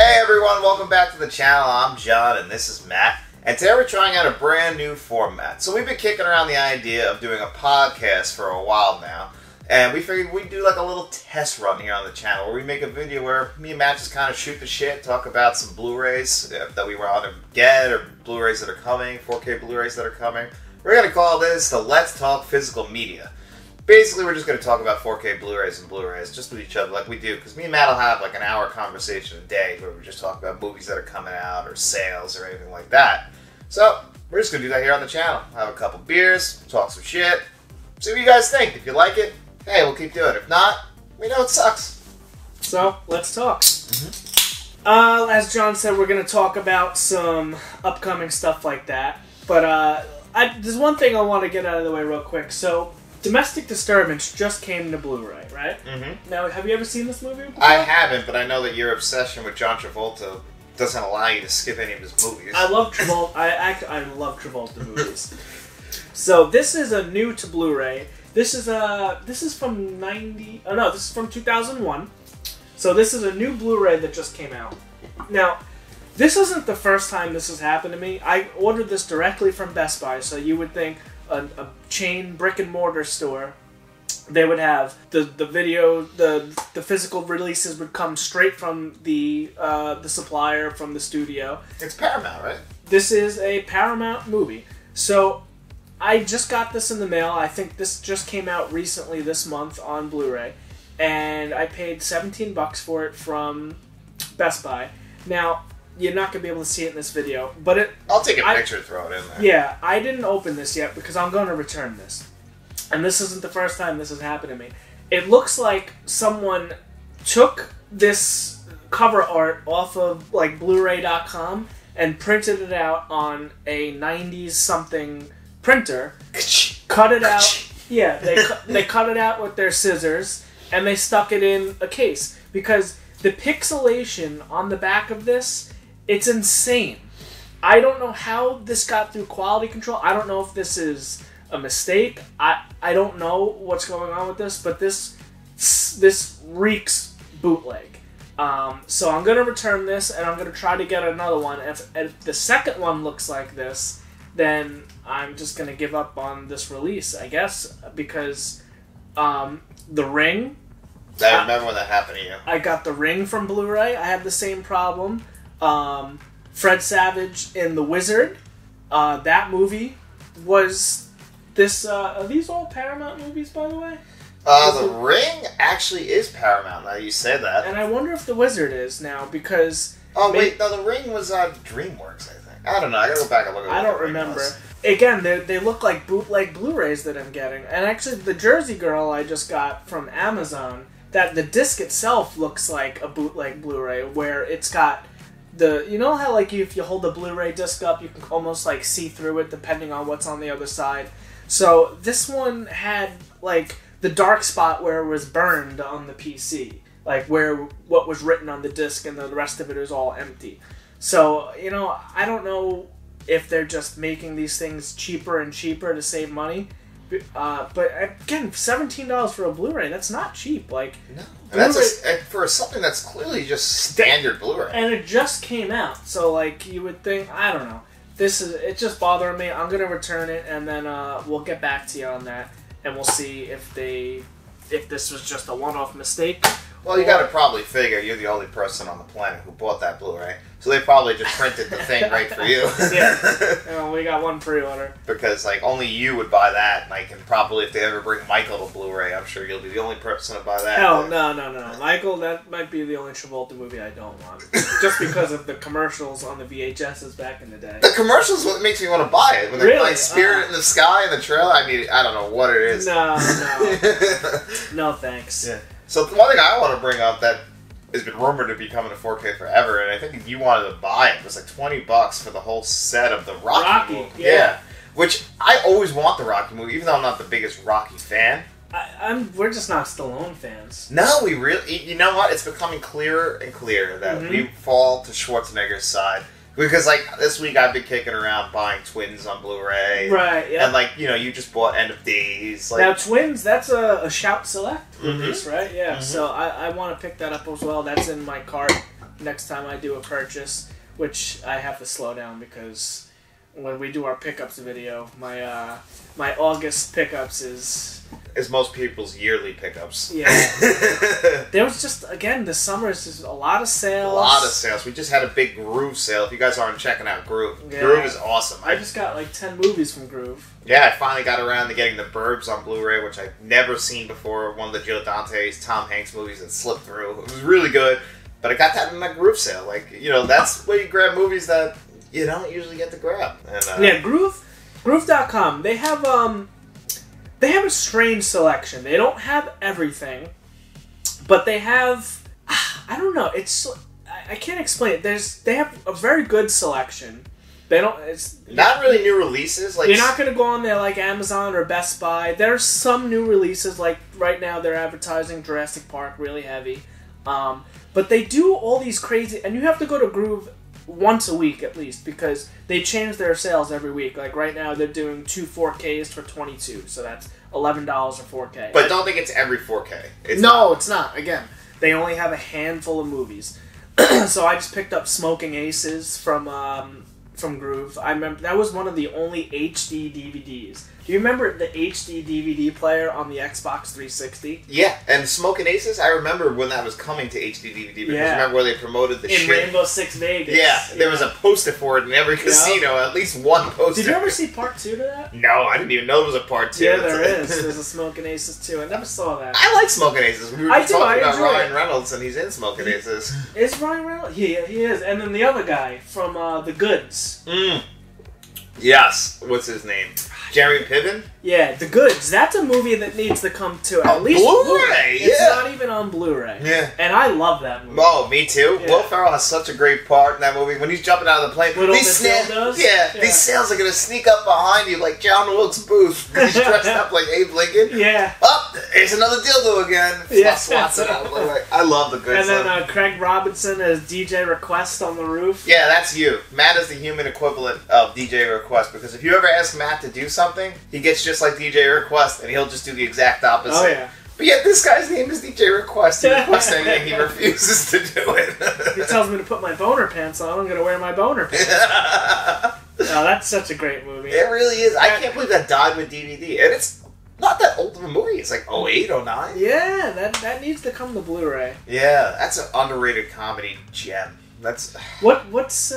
Hey everyone, welcome back to the channel. I'm John and this is Matt. And today we're trying out a brand new format. So we've been kicking around the idea of doing a podcast for a while now. And we figured we'd do like a little test run here on the channel where we make a video where me and Matt just kind of shoot the shit, talk about some Blu-rays that we want to get, or Blu-rays that are coming, 4K Blu-rays that are coming. We're going to call this the Let's Talk Physical Media. Basically, we're just going to talk about 4K Blu-rays and Blu-rays just with each other like we do. Because me and Matt will have like an hour conversation a day where we just talk about movies that are coming out or sales or anything like that. So, we're just going to do that here on the channel. Have a couple beers, talk some shit, see what you guys think. If you like it, hey, we'll keep doing it. If not, we know it sucks. So, let's talk. As John said, we're going to talk about some upcoming stuff like that. But there's one thing I want to get out of the way real quick. So, Domestic Disturbance just came to Blu-ray, right? Now, have you ever seen this movie before? I haven't, but I know that your obsession with John Travolta doesn't allow you to skip any of his movies. I love Travolta. I love Travolta movies. So this is a new to Blu-ray. This is from 90. Oh no, this is from 2001. So this is a new Blu-ray that just came out. Now, this isn't the first time this has happened to me. I ordered this directly from Best Buy, so you would think a chain brick and mortar store, they would have the video, the physical releases would come straight from the supplier, from the studio. It's Paramount, right? This is a Paramount movie. So I just got this in the mail. I think this just came out recently this month on Blu-ray, and I paid $17 for it from Best Buy. Now, you're not going to be able to see it in this video, but I'll take a picture and throw it in there. Yeah, I didn't open this yet because I'm going to return this. And this isn't the first time this has happened to me. It looks like someone took this cover art off of like Blu-ray.com and printed it out on a 90s something printer, cut it out. Yeah, they cut it out with their scissors and they stuck it in a case because the pixelation on the back of this, it's insane. I don't know how this got through quality control. I don't know if this is a mistake. I don't know what's going on with this, but this reeks bootleg. So I'm going to return this, and I'm going to try to get another one. If the second one looks like this, then I'm just going to give up on this release, I guess, because The Ring... I remember when that happened to you. I got The Ring from Blu-ray. I had the same problem. Fred Savage in The Wizard. That movie was this... are these all Paramount movies, by the way? The Ring actually is Paramount, now you say that. And I wonder if The Wizard is now, because... Oh, wait, no, The Ring was DreamWorks, I think. I don't know, I gotta go back and look at it. I don't remember. Again, they look like bootleg Blu-rays that I'm getting. And actually, the Jersey Girl I just got from Amazon... that the disc itself looks like a bootleg Blu-ray, where it's got the... You know how, like, if you hold the Blu-ray disc up, you can almost, like, see through it depending on what's on the other side. So, this one had, like, the dark spot where it was burned on the PC. Like, where what was written on the disc and the rest of it is all empty. So, you know, I don't know if they're just making these things cheaper and cheaper to save money. But again, $17 for a Blu-ray, that's not cheap. Like, no. That's for something that's clearly just standard Blu-ray. And it just came out, so like you would think, I don't know. It's just bothering me. I'm gonna return it, and then we'll get back to you on that, and we'll see if this was just a one-off mistake. Well, you gotta probably figure you're the only person on the planet who bought that Blu-ray. So they probably just printed the thing right for you. Yeah, we got one pre-order. Because, like, only you would buy that, Like, and probably if they ever bring Michael to Blu-ray, I'm sure you'll be the only person to buy that. Hell, no. Michael, that might be the only Travolta movie I don't want. Just because of the commercials on the VHSs back in the day. The commercials what makes me want to buy it. When they're playing Spirit in the Sky in the trailer, I mean, I don't know what it is. No. No, thanks. Yeah. So one thing I want to bring up that has been rumored to be coming to 4K forever, and I think if you wanted to buy it was like $20 for the whole set of the Rocky movie. Yeah. Which I always want the Rocky movie, even though I'm not the biggest Rocky fan. We're just not Stallone fans. No, we really... You know what? It's becoming clearer and clearer that we fall to Schwarzenegger's side. Because, like, this week I've been kicking around buying Twins on Blu-ray. Right, yeah. And, like, you know, you just bought End of Days. Like... Now, Twins, that's a Shout Select release, right? Yeah, so I want to pick that up as well. That's in my cart. next time I do a purchase, which I have to slow down because when we do our pickups video, my August pickups is most people's yearly pickups. Yeah. There was just, again, this summer is just a lot of sales. A lot of sales. We just had a big Groove sale. If you guys aren't checking out Groove, Groove is awesome. I just got like 10 movies from Groove. Yeah, I finally got around to getting The Burbs on Blu-ray, which I've never seen before. One of the Joe Dante's, Tom Hanks movies that slipped through. It was really good, but I got that in my Groove sale. Like, you know, that's where you grab movies that you don't usually get to grab. And, yeah, Groove.com. They have a strange selection. They don't have everything, but they have, I don't know, I can't explain it. They have a very good selection. It's not really new releases. Like, you're not going to go on there like Amazon or Best Buy. There's some new releases, like right now they're advertising Jurassic Park really heavy. But they do all these crazy, and you have to go to Groove once a week at least, because they change their sales every week. Like right now they're doing 2 4Ks for $22, so that's $11 a 4K. But don't think it's every 4K. It's not. Again, they only have a handful of movies. So I just picked up Smoking Aces from Groove. I remember that was one of the only HD DVDs. Do you remember the HD DVD player on the Xbox 360? Yeah, and Smoking Aces, I remember when that was coming to HD DVD, because remember where they promoted the in Rainbow Six Vegas. Yeah, there was a poster for it in every casino, at least one poster. Did you ever see part 2 to that? No, I didn't even know there was a part 2. Yeah, there is. There's a Smoking Aces 2. I never saw that. I like Smoking Aces. We were talking about Ryan Reynolds, and he's in Smoking Aces. Is Ryan Reynolds? Yeah, he is. And then the other guy from The Goods. Yes. What's his name? Jeremy Piven? Yeah, The Goods. That's a movie that needs to come to at least Blu-ray. It's not even on Blu-ray. Yeah. And I love that movie. Oh, me too. Yeah. Will Ferrell has such a great part in that movie. When he's jumping out of the plane, these snails are going to sneak up behind you like John Wilkes Booth. He's dressed up like Abe Lincoln. Yeah. Oh, there's another dildo again. Yeah. Swats it out. I love The Goods. And then Craig Robinson as DJ Request on the roof. Yeah, that's you. Matt is the human equivalent of DJ Request, because if you ever ask Matt to do something, he gets just like DJ Request, and he'll just do the exact opposite. Oh, yeah. But yet this guy's name is DJ Request. He requests anything, he refuses to do it. He tells me to put my boner pants on. I'm going to wear my boner pants. Oh, that's such a great movie. It really is. I can't believe that died with DVD. And it's not that old of a movie. It's like 08, 09. Yeah, that needs to come to Blu-ray. Yeah, that's an underrated comedy gem. That's what's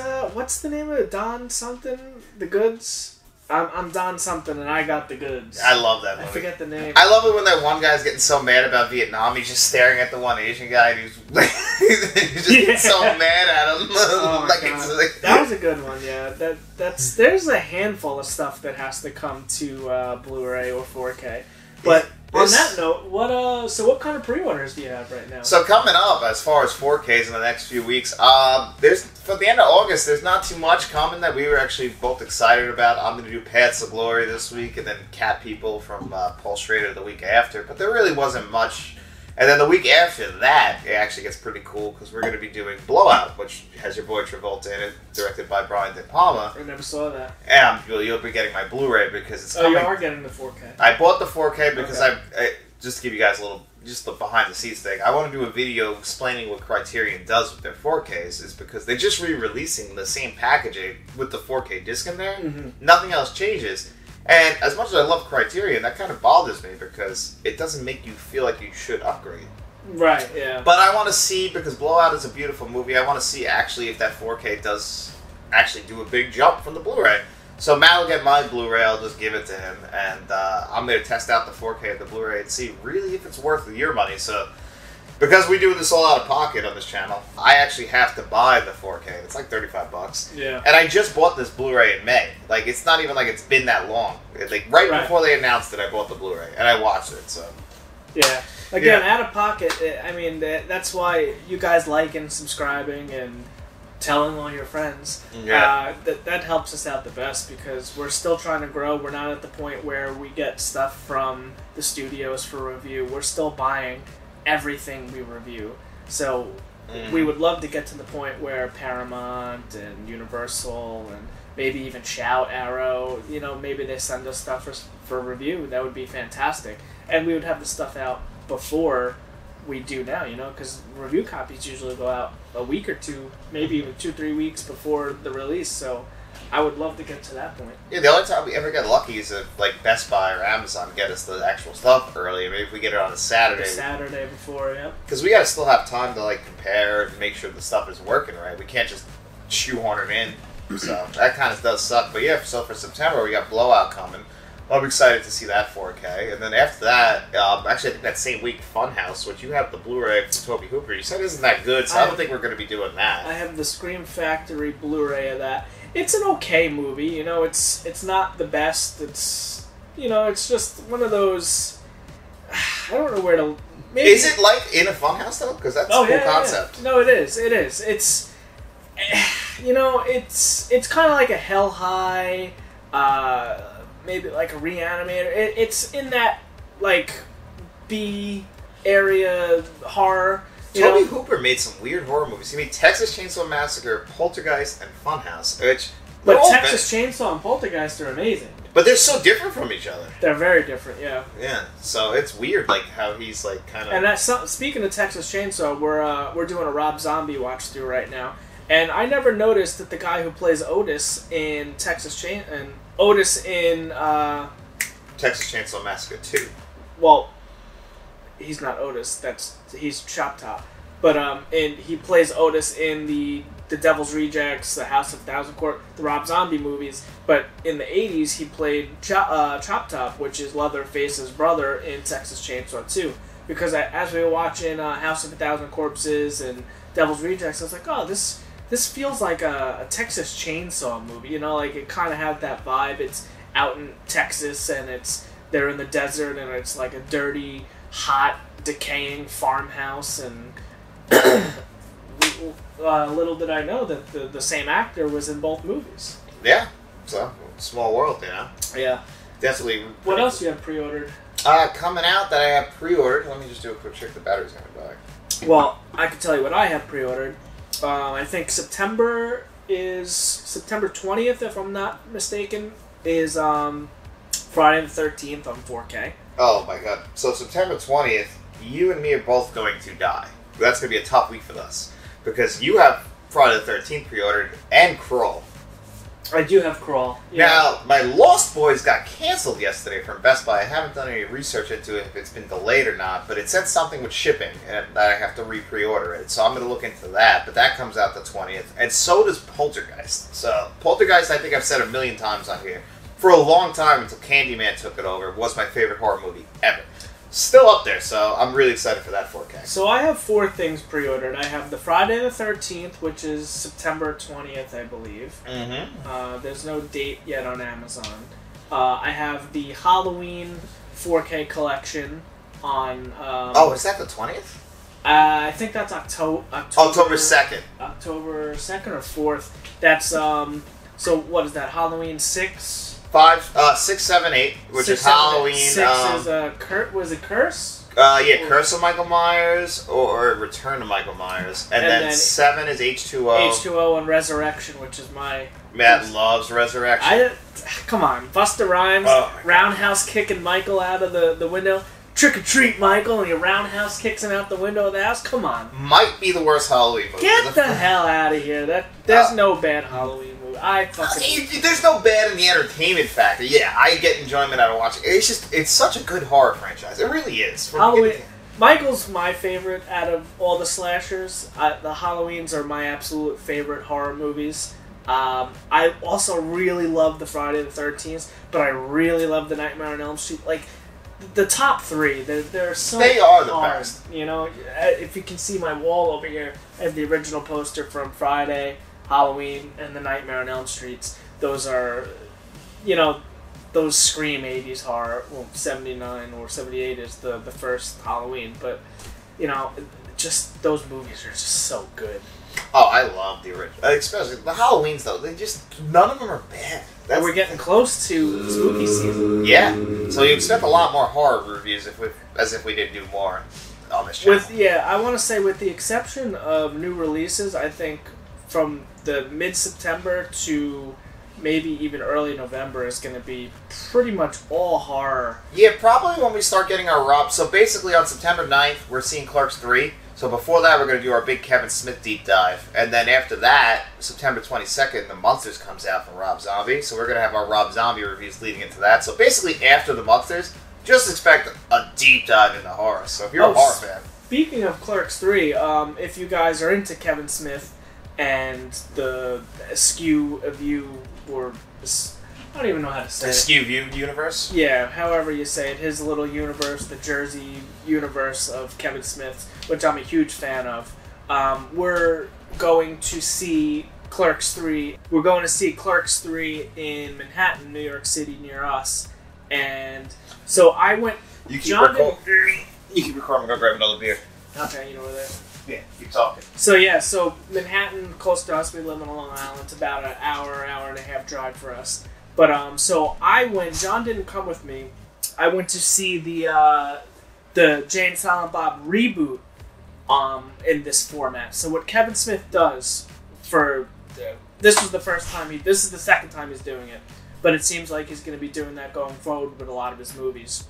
the name of it? Don something? The Goods? I'm Don something and I got the goods. I love that movie. I forget the name. I love it when that one guy's getting so mad about Vietnam, he's just staring at the one Asian guy and he's just getting so mad at him. Oh my God. That was a good one, yeah. There's a handful of stuff that has to come to Blu-ray or 4K. But on that note, what kind of pre-orders do you have right now? So coming up, as far as 4Ks in the next few weeks, for the end of August, there's not too much coming that we were actually both excited about. I'm going to do Paths of Glory this week, and then Cat People from Paul Schrader the week after. But there really wasn't much. And then the week after that, it actually gets pretty cool, because we're going to be doing Blowout, which has your boy Travolta in it, directed by Brian De Palma. I never saw that. And you'll be getting my Blu-ray because it's coming. Oh, you are getting the 4K. I bought the 4K because I just to give you guys a little, just the behind-the-scenes thing. I want to do a video explaining what Criterion does with their 4Ks, is because they're just re-releasing the same packaging with the 4K disc in there. Mm-hmm. Nothing else changes. And as much as I love Criterion, that kind of bothers me because it doesn't make you feel like you should upgrade. Right, yeah. But I want to see, because Blowout is a beautiful movie, I want to see actually if that 4K does actually do a big jump from the Blu-ray. So Matt will get my Blu-ray, I'll just give it to him, and I'm going to test out the 4K of the Blu-ray and see really if it's worth your money. So, because we do this all out of pocket on this channel, I actually have to buy the 4K. It's like $35. Yeah. And I just bought this Blu-ray in May. Like, it's not even like it's been that long. Right before they announced it, I bought the Blu-ray, and I watched it, so. Yeah. Again, out of pocket, I mean, that's why you guys like and subscribing and telling all your friends. Yeah. That helps us out the best, because we're still trying to grow. We're not at the point where we get stuff from the studios for review. We're still buying everything we review. So we would love to get to the point where Paramount and Universal and maybe even Shout, Arrow, maybe they send us stuff for review. That would be fantastic. And we would have the stuff out before we do now, you know, because review copies usually go out a week or two, maybe even 2-3 weeks before the release, so I would love to get to that point. Yeah, the only time we ever get lucky is if, like, Best Buy or Amazon get us the actual stuff early. Maybe if we get it on a Saturday. The Saturday before, yeah. Because we gotta still have time to, like, compare and make sure the stuff is working right. We can't just shoehorn it in. So that kind of does suck. But yeah, so for September, we got Blowout coming. I'm excited to see that 4K. And then after that, actually, I think that same week, Funhouse, which you have the Blu-ray from Toby Hooper. You said isn't that good, so I don't think we're going to be doing that. I have the Scream Factory Blu-ray of that. It's an okay movie, you know. It's not the best. It's, you know, it's just one of those. I don't know where to. Maybe, is it like in a Funhouse though? Because that's a cool concept. Yeah. No, it is. It is. It's, you know, it's kind of like a Hell High. Maybe like a Reanimator. It's in that, like, B area horror. Toby Hooper made some weird horror movies. He made Texas Chainsaw Massacre, Poltergeist, and Funhouse. But Texas Chainsaw and Poltergeist are amazing. But they're so different from each other. They're very different, yeah. Yeah, so it's weird, like, how he's, like, kind of... And that's speaking of Texas Chainsaw, we're doing a Rob Zombie watch through right now. And I never noticed that the guy who plays Otis in Texas Chainsaw Massacre 2. Well, he's not Otis. He's Chop Top. But and he plays Otis in the Devil's Rejects, the House of Thousand Corpses, the Rob Zombie movies. But in the 80s, he played Chop Top, which is Leatherface's brother in Texas Chainsaw 2. Because as we were watching House of a Thousand Corpses and Devil's Rejects, I was like, oh, this feels like a Texas Chainsaw movie, you know, like it kind of had that vibe. It's out in Texas and they're in the desert and it's like a dirty, hot, decaying farmhouse. And little did I know that the same actor was in both movies. Yeah, so small world, you know. Yeah, definitely. What else you have pre-ordered? Coming out that I have pre-ordered. Let me just do a quick check. The battery's gonna die. Well, I can tell you what I have pre-ordered. I think September 20th, if I'm not mistaken, is Friday the 13th on 4K. Oh my god. So September 20th, you and me are both going to die. That's going to be a tough week for us. Because you have Friday the 13th pre-ordered and Crawl. I do have Crawl. Yeah. Now, my Lost Boys got canceled yesterday from Best Buy. I haven't done any research into it if it's been delayed or not, but it said something with shipping and that I have to re-pre-order it. So I'm going to look into that, but that comes out the 20th. And so does Poltergeist. So Poltergeist, I think I've said 1,000,000 times on here, for a long time until Candyman took it over, was my favorite horror movie ever. Still up there, so I'm really excited for that 4K. So I have 4 things pre-ordered. I have the Friday the 13th, which is September 20th, I believe. Mm-hmm. There's no date yet on Amazon. I have the Halloween 4K collection on... is that the 20th? I think that's October 2nd. October 2nd or 4th. That's, so what is that, Halloween 6? 6, 7, 8, which is Halloween. 6 is was it Curse? Yeah, Curse of Michael Myers or Return to Michael Myers, and then 7 is H2O. H2O and Resurrection, which is my. Matt loves Resurrection. Come on, Busta Rhymes, roundhouse kicking Michael out of the window. Trick or treat, Michael, and your roundhouse kicks him out the window of the house. Come on. Might be the worst Halloween movie. Get the hell out of here. There's no bad Halloween movie. There's no bad in the entertainment factor. Yeah, I get enjoyment out of watching. It's such a good horror franchise. It really is. Halloween. Michael's my favorite out of all the slashers. The Halloweens are my absolute favorite horror movies. I also really love the Friday the 13th, but I really love the Nightmare on Elm Street. Like, the top 3, they're so They are the hard, best. You know, if you can see my wall over here, I have the original poster from Friday, Halloween, and the Nightmare on Elm Streets. Those are, you know, those Scream 80s horror. Well, 79 or 78 is the first Halloween, but, you know, just those movies are just so good. Oh, I love the original. Especially the Halloweens, though. None of them are bad. We're getting close to spooky season. Yeah. So you expect a lot more horror reviews as if we did do more on this channel. I want to say with the exception of new releases, I think from the mid-September to maybe even early November is going to be pretty much all horror. Yeah, probably when we start getting our rub. So basically on September 9th, we're seeing Clerks 3. So before that, we're going to do our big Kevin Smith deep dive. And then after that, September 22nd, The Monsters comes out from Rob Zombie. So we're going to have our Rob Zombie reviews leading into that. So basically after The Monsters, just expect a deep dive into horror. So if you're a horror fan. Speaking of Clerks 3, if you guys are into Kevin Smith and the Askew View, or I don't even know how to say it. The Askew View universe? Yeah, however you say it. His little universe, the Jersey universe of Kevin Smith's, which I'm a huge fan of. We're going to see Clerks 3. We're going to see Clerks 3 in Manhattan, New York City, near us. And so I went... You keep recording. You keep recording. Go grab another beer. Okay, you know where they're... Yeah, keep talking. So Manhattan, close to us, we live on Long Island. It's about an hour and a half drive for us. But, so I went, John didn't come with me. I went to see the Jay and Silent Bob reboot, in this format. So what Kevin Smith does this is the second time he's doing it. But it seems like he's going to be doing that going forward with a lot of his movies.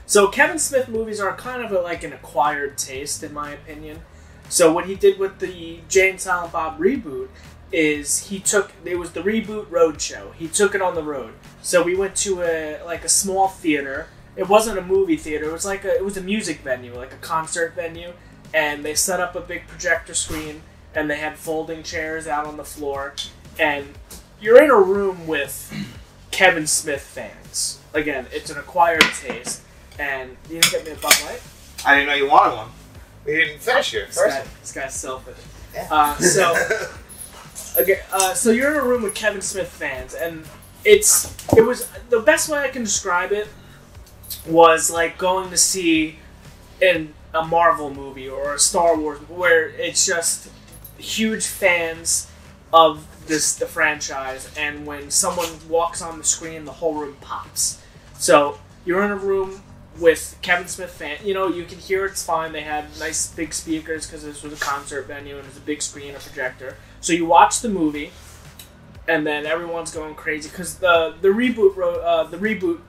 So Kevin Smith movies are kind of like an acquired taste, in my opinion. So what he did with the Jay and Silent Bob reboot is it was the reboot road show. He took it on the road. So we went to a small theater. It wasn't a movie theater. It was a music venue, like a concert venue. And they set up a big projector screen, and they had folding chairs out on the floor. And you're in a room with Kevin Smith fans. Again, it's an acquired taste. And you didn't get me a Bud Light? I didn't know you wanted one. We didn't finish here. This guy's selfish. Yeah. So you're in a room with Kevin Smith fans, and it was the best way I can describe it was like going to see a Marvel movie or a Star Wars, where it's just huge fans of the franchise, and when someone walks on the screen, the whole room pops. So you're in a room with Kevin Smith fans. You know, you can hear it's fine. They had nice big speakers because this was a concert venue and it was a big screen, a projector. So you watch the movie, and then everyone's going crazy because the reboot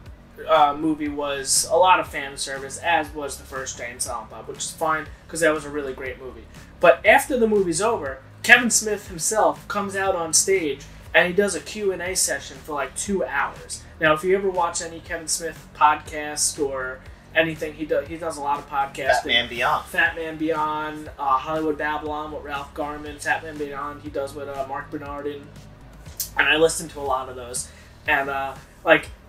movie was a lot of fan service, as was the first Jay and Silent Bob, which is fine because that was a really great movie. But after the movie's over, Kevin Smith himself comes out on stage and he does a Q&A session for like 2 hours. Now, if you ever watch any Kevin Smith podcast or anything, he does a lot of podcasts. Fat Man Beyond, Hollywood Babylon with Ralph Garman, Fat Man Beyond, he does with Mark Bernardin. And I listen to a lot of those. And,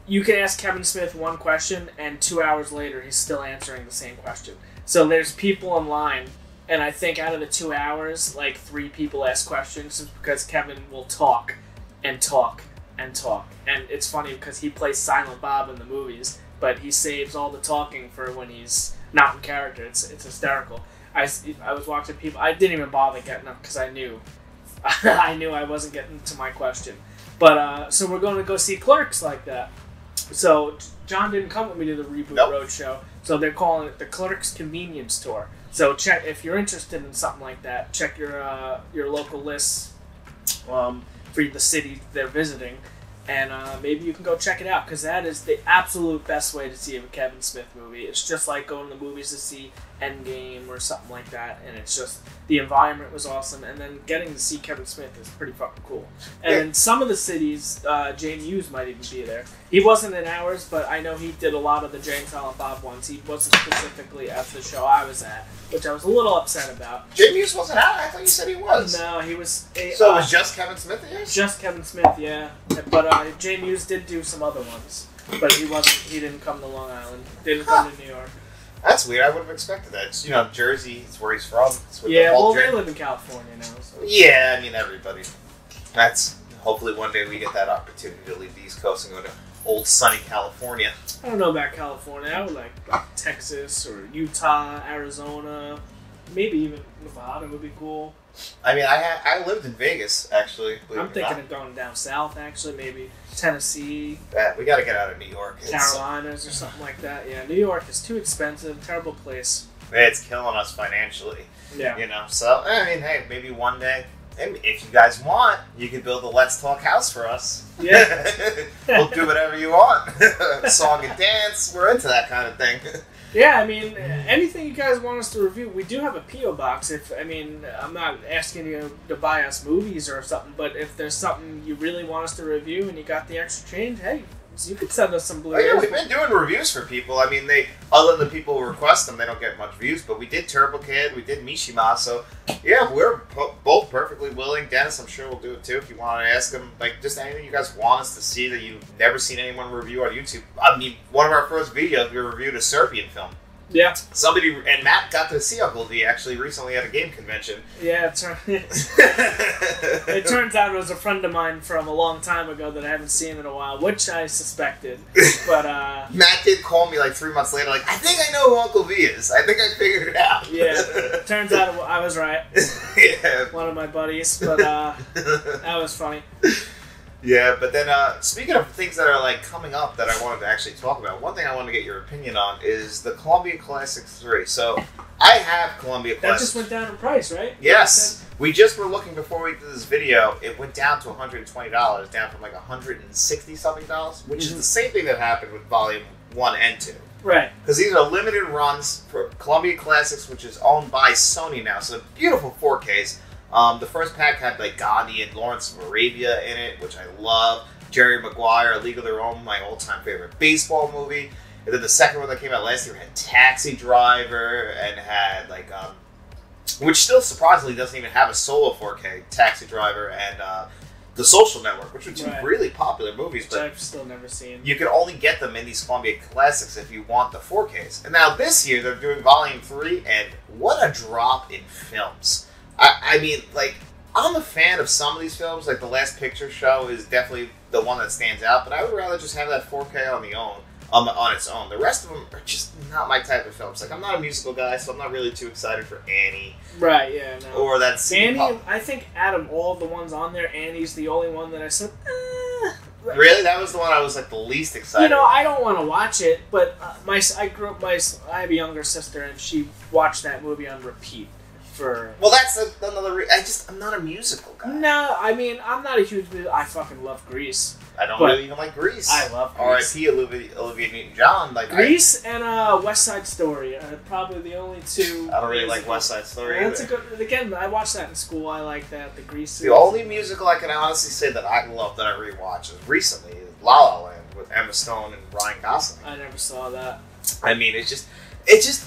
you can ask Kevin Smith one question, and 2 hours later, he's still answering the same question. So there's people in line, and I think out of the 2 hours, 3 people ask questions just because Kevin will talk and talk and talk. And it's funny because he plays Silent Bob in the movies, but he saves all the talking for when he's not in character. It's hysterical. I was watching people. I didn't even bother getting up because I knew I wasn't getting to my question. But so we're going to go see Clerks like that. So John didn't come with me to the Reboot Roadshow, so they're calling it the Clerks Convenience Tour. So check if you're interested in something like that. Check your local lists for the city they're visiting, and maybe you can go check it out because that is the absolute best way to see a Kevin Smith movie. It's just like going to the movies to see Endgame or something like that, and it's just the environment was awesome, and then getting to see Kevin Smith is pretty fucking cool. And in some of the cities, Jay Muse might even be there. He wasn't in ours, but I know he did a lot of the Jay and Silent Bob ones. He wasn't specifically at the show I was at, which I was a little upset about. Jay Muse wasn't out? I thought you said he was. No, he was... So it was just Kevin Smith at yours? Just Kevin Smith, yeah. But Jay Muse did do some other ones. But he didn't come to Long Island. Didn't come to New York. That's weird. I would have expected that. It's, Jersey. It's where he's from. Yeah, well, they live in California now. So. Yeah, I mean, everybody. Hopefully one day we get that opportunity to leave the East Coast and go to old sunny California. I don't know about California. I would like Texas or Utah, Arizona, maybe even Nevada would be cool. I mean, I lived in Vegas, actually. I'm thinking of going down south, actually, maybe Tennessee. Yeah, we got to get out of New York. Carolinas or something like that. Yeah, New York is too expensive. Terrible place. It's killing us financially. Yeah. So, I mean, hey, maybe one day And if you guys want, you can build a Let's Talk house for us. Yeah. We'll do whatever you want. Song and dance, we're into that kind of thing. Yeah, I mean, anything you guys want us to review, we do have a P.O. box. I'm not asking you to buy us movies or something, but if there's something you really want us to review and you got the extra change, hey, you could send us some Blu-rays. Oh, yeah, we've been doing reviews for people. I mean, other than the people who request them, they don't get much views, but we did Turbo Kid, we did Mishima, so yeah, we're both perfectly willing. Dennis, I'm sure will do it too if you want to ask him, like, just anything you guys want us to see that you've never seen anyone review on YouTube. I mean, one of our first videos, we reviewed a Serbian film. Yeah. And Matt got to see Uncle D actually recently at a game convention. Yeah, it turns out it was a friend of mine from a long time ago that I haven't seen in a while, which I suspected. But Matt did call me like 3 months later, like, I think I know who Uncle V is. I think I figured it out. Yeah, turns out I was right. Yeah. One of my buddies, but that was funny. Yeah, but then speaking of things that are like coming up that I wanted to actually talk about, one thing I wanted to get your opinion on is the Columbia Classics 3. So I have Columbia Classics. That just went down in price, right? Yes. We just were looking before we did this video. It went down to $120, down from like $160-something, which is the same thing that happened with Volume 1 and 2. Right. Because these are limited runs for Columbia Classics, which is owned by Sony now. So beautiful 4Ks. The first pack had like Gandhi and Lawrence of Arabia in it, which I love. Jerry Maguire, A League of Their Own, my all-time favorite baseball movie. And then the second one that came out last year had Taxi Driver and had like, which still surprisingly doesn't even have a solo 4K, Taxi Driver and The Social Network, which are two really popular movies. Which I've still never seen. You can only get them in these Columbia Classics if you want the 4Ks. And now this year they're doing Volume 3, and what a drop in films. I mean, like, I'm a fan of some of these films. Like, The Last Picture Show is definitely the one that stands out, but I would rather just have that 4K on its own. The rest of them are just not my type of films. Like, I'm not a musical guy, so I'm not really too excited for Annie. Right, yeah, no. Or that Annie, I think out of all the ones on there, Annie's the only one that I said, Really? That was the one I was, like, the least excited You know, I don't want to watch it, but I have a younger sister, and she watched that movie on repeat. Well, that's another I'm not a musical guy. No, I mean, I'm not a huge musical. I fucking love Grease. I don't really even like Grease. I love Grease. R.I.P. Olivia Newton-John. Like, Grease and West Side Story are probably the only two. I don't really like West Side Story either. That's a good. Again, I watched that in school. I like that. The Grease. The only musical I can honestly say that I love that I rewatched recently is La La Land with Emma Stone and Ryan Gosling. I never saw that. I mean, it's just,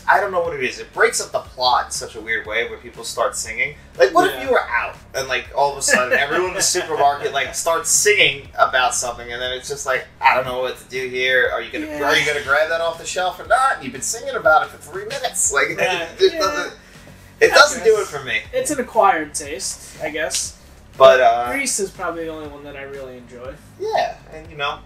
I don't know what it is. It breaks up the plot in such a weird way when people start singing. Like, what if you were out and, like, all of a sudden everyone in the supermarket, like, starts singing about something and then it's just like, I don't know what to do here. Are you gonna grab that off the shelf or not? You've been singing about it for 3 minutes. Like, it doesn't do it for me. It's an acquired taste, I guess. But, Grease is probably the only one that I really enjoy. Yeah, and, you know.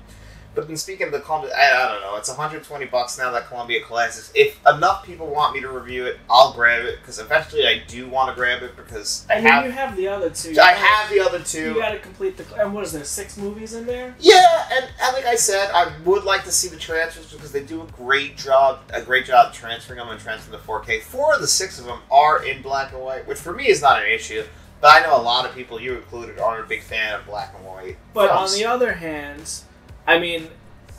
But then speaking of the Columbia, I don't know, it's $120 now, that Columbia Classics. If enough people want me to review it, I'll grab it, because eventually I do want to grab it, because you have the other two. I have the other two. You gotta complete the, and what is there, 6 movies in there? Yeah, and like I said, I would like to see the transfers, because they do a great job transferring them and transferring the 4K. 4 of the 6 of them are in black and white, which for me is not an issue. But I know a lot of people, you included, aren't a big fan of black and white But films. on the other hand, I mean,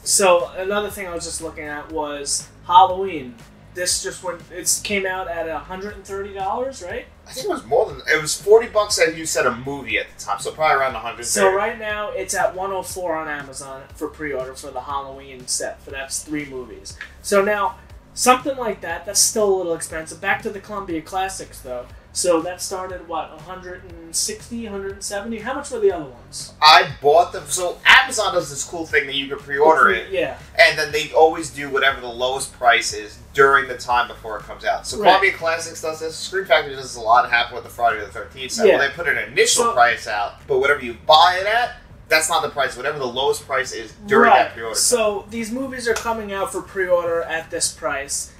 so another thing I was just looking at was Halloween. This just came out at $130, right? I think it was more than, it was $40 as you said a movie at the time, so probably around $130. So right now it's at $104 on Amazon for pre-order for the Halloween set, that's 3 movies. So now, something like that's still a little expensive. Back to the Columbia Classics though. So that started, what, 160, 170? How much were the other ones? I bought them. So Amazon does this cool thing that you can pre-order it. Yeah. And then they always do whatever the lowest price is during the time before it comes out. So Columbia Classics does this. Screen Factory does this a lot. It happened with the Friday the 13th set. Yeah. Well, they put an initial price out, but whatever you buy it at, that's not the price. Whatever the lowest price is during that pre-order. So these movies are coming out for pre-order at this price.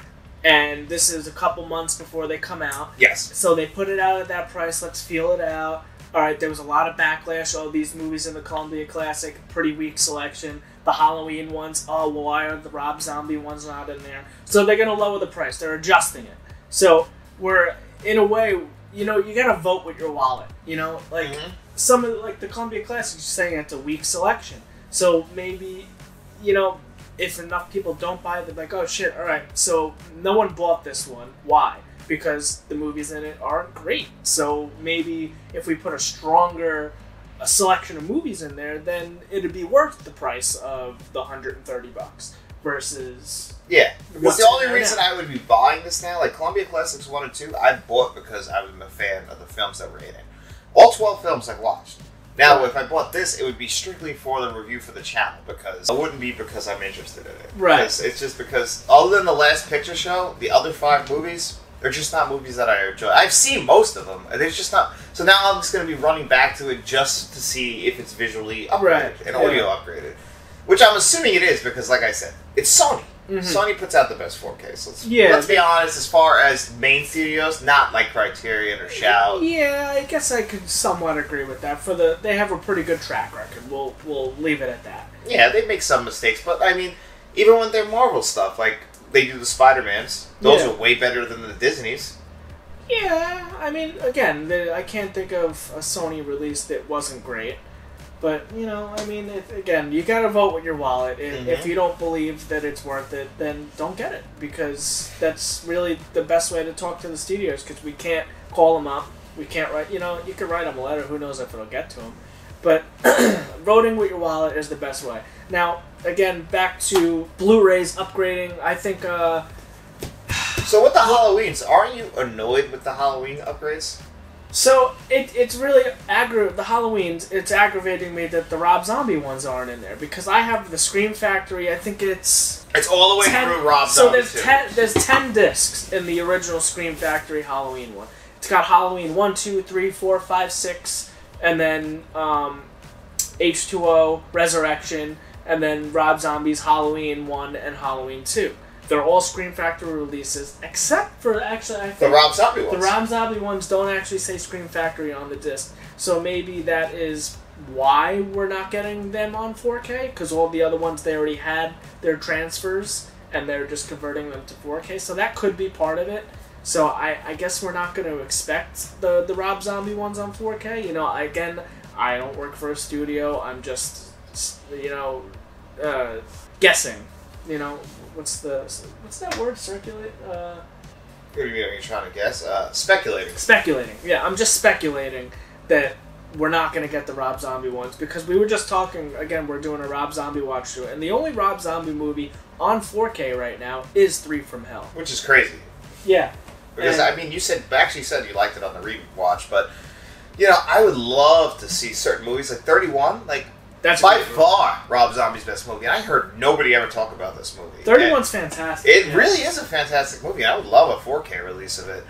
And this is a couple months before they come out. Yes. So they put it out at that price. Let's feel it out. All right, there was a lot of backlash. Oh, these movies in the Columbia Classic, pretty weak selection. The Halloween ones, oh, well, why are the Rob Zombie ones not in there? So they're going to lower the price. They're adjusting it. So we're, in a way, you know, you gotta vote with your wallet. You know, like some of like the Columbia Classics, you're saying it's a weak selection. So maybe, you know, if enough people don't buy it, they're like, oh shit, all right. So no one bought this one. Why? Because the movies in it aren't great. So maybe if we put a stronger selection of movies in there, then it'd be worth the price of the $130 versus. Yeah, because the only reason I would be buying this now, like Columbia Classics 1 and 2, I bought because I was a fan of the films that were in it. All 12 films I've watched. Now, if I bought this, it would be strictly for the review for the channel, because it wouldn't be because I'm interested in it. Right. It's just because, other than the Last Picture Show, the other 5 movies, they're just not movies that I enjoy. I've seen most of them, and they're just not. So now I'm just going to be running back to it just to see if it's visually upgraded and audio upgraded. Which I'm assuming it is, because like I said, it's Sony. Sony puts out the best 4K. So let's be honest, as far as main studios, not like Criterion or Shout. Yeah, I guess I could somewhat agree with that. They have a pretty good track record. We'll leave it at that. Yeah, they make some mistakes, but I mean, even with their Marvel stuff, like they do the Spider-Mans, those are way better than the Disney's. Yeah, I mean, again, I can't think of a Sony release that wasn't great. But, you know, I mean, again, you gotta vote with your wallet. If you don't believe that it's worth it, then don't get it. Because that's really the best way to talk to the studios, because we can't call them up. We can't write, you know, you can write them a letter. Who knows if it'll get to them. But voting with your wallet is the best way. Now, again, back to Blu-rays upgrading. I think... So with the Halloweens, aren't you annoyed with the Halloween upgrades? So, it's really the Halloweens, it's aggravating me that the Rob Zombie ones aren't in there, because I have the Scream Factory, I think it's all the way through Rob Zombie. So there's 10 discs in the original Scream Factory Halloween one. It's got Halloween 1, 2, 3, 4, 5, 6, and then H2O, Resurrection, and then Rob Zombie's Halloween 1 and Halloween 2. They're all Scream Factory releases, except for, actually, I think... The Rob Zombie ones. The Rob Zombie ones don't actually say Scream Factory on the disc. So maybe that is why we're not getting them on 4K, because all the other ones, they already had their transfers, and they're just converting them to 4K. So that could be part of it. So I guess we're not going to expect the Rob Zombie ones on 4K. You know, again, I don't work for a studio. I'm just, you know, guessing. You know, what's that word? Circulate? What do you mean? Are you trying to guess? Speculating. Speculating. Yeah, I'm just speculating that we're not going to get the Rob Zombie ones, because we were just talking, again, we're doing a Rob Zombie watch through, and the only Rob Zombie movie on 4K right now is 3 from Hell. Which is crazy. Yeah. Because, I mean, you actually said you liked it on the rewatch, but, you know, I would love to see certain movies, like 31, like, that's by far Rob Zombie's best movie, and I heard nobody ever talk about this movie. 31's fantastic. It really is a fantastic movie, and I would love a 4K release of it.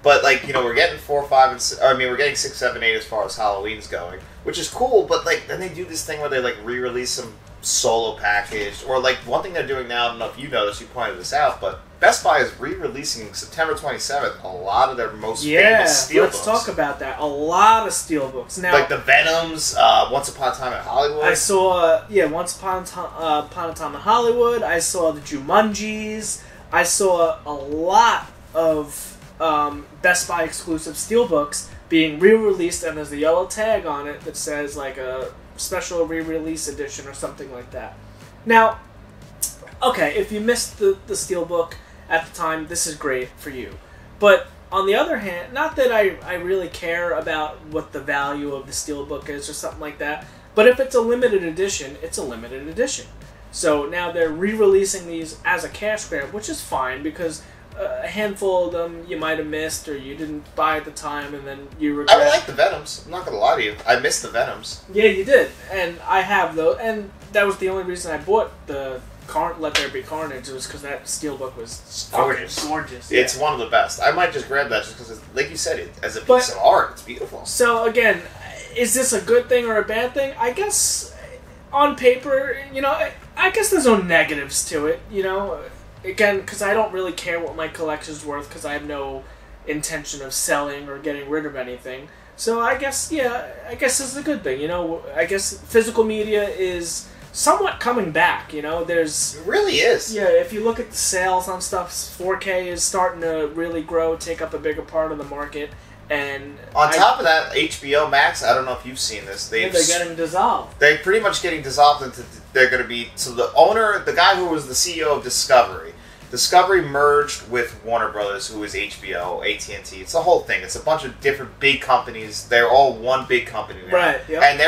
But, like, you know, we're getting 4, 5, and 6, I mean, we're getting 6, 7, 8 as far as Halloween's going, which is cool, but, like, then they do this thing where they, like, re-release some solo package, or, like, one thing they're doing now, I don't know if you noticed, you pointed this out, but Best Buy is re-releasing September 27th a lot of their most famous steelbooks. Let's talk about that. A lot of steelbooks. Now, like the Venoms, Once Upon a Time in Hollywood. I saw, Once Upon a Time in Hollywood. I saw the Jumanjis. I saw a lot of Best Buy exclusive steelbooks being re-released, and there's a yellow tag on it that says, like, a special re-release edition or something like that. Now, okay, if you missed the steelbook at the time, this is great for you. But on the other hand, not that I really care about what the value of the steelbook is or something like that, but if it's a limited edition, it's a limited edition. So now they're re-releasing these as a cash grab, which is fine, because a handful of them you might have missed or you didn't buy at the time, and then you regret. I like the Venoms. I'm not going to lie to you. I missed the Venoms. Yeah, you did. And I have those, and that was the only reason I bought the Let There Be Carnage. It was because that steelbook was gorgeous. Gorgeous. Yeah. It's one of the best. I might just grab that just because, like you said, as a piece of art, it's beautiful. So again, is this a good thing or a bad thing? I guess on paper, you know, I guess there's no negatives to it, you know. Again, because I don't really care what my collection's worth, because I have no intention of selling or getting rid of anything. So I guess, this is a good thing, you know. I guess physical media is somewhat coming back, you know. It really is. Yeah, if you look at the sales on stuff, 4K is starting to really grow, take up a bigger part of the market. And on top of that, HBO Max, I don't know if you've seen this. They're getting dissolved. They're pretty much getting dissolved into... They're going to be... So the owner, the guy who was the CEO of Discovery merged with Warner Brothers, who is HBO, AT&T. It's the whole thing. It's a bunch of different big companies. They're all one big company now. Right, yep. And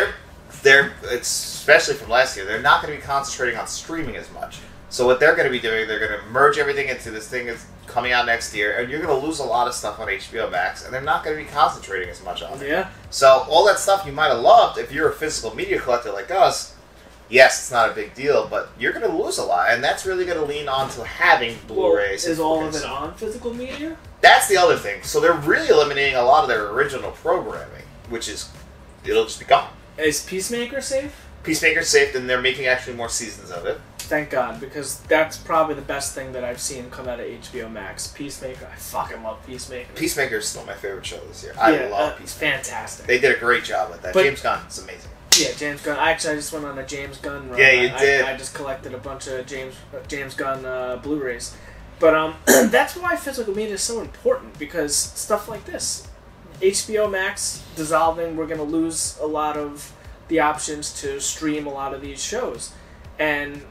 they're especially from last year, they're not going to be concentrating on streaming as much. So what they're going to be doing, they're going to merge everything into this thing that's coming out next year, and you're going to lose a lot of stuff on HBO Max, and they're not going to be concentrating as much on it. Yeah. So all that stuff you might have loved, if you're a physical media collector like us, yes, it's not a big deal, but you're going to lose a lot, and that's really going to lean on to having Blu-rays. Well, is all of it on physical media? That's the other thing. So they're really eliminating a lot of their original programming, which is, it'll just be gone. Is Peacemaker safe? Peacemaker's safe, and they're making actually more seasons of it. Thank God, because that's probably the best thing that I've seen come out of HBO Max. Peacemaker, I fucking love Peacemaker. Peacemaker is still my favorite show this year. I love Peacemaker. It's fantastic. They did a great job with that. But James Gunn is amazing. Yeah, James Gunn. I just went on a James Gunn run. Yeah, you did. I just collected a bunch of James Gunn Blu-rays. But that's why physical media is so important, because stuff like this. HBO Max dissolving, we're going to lose a lot of the options to stream a lot of these shows. And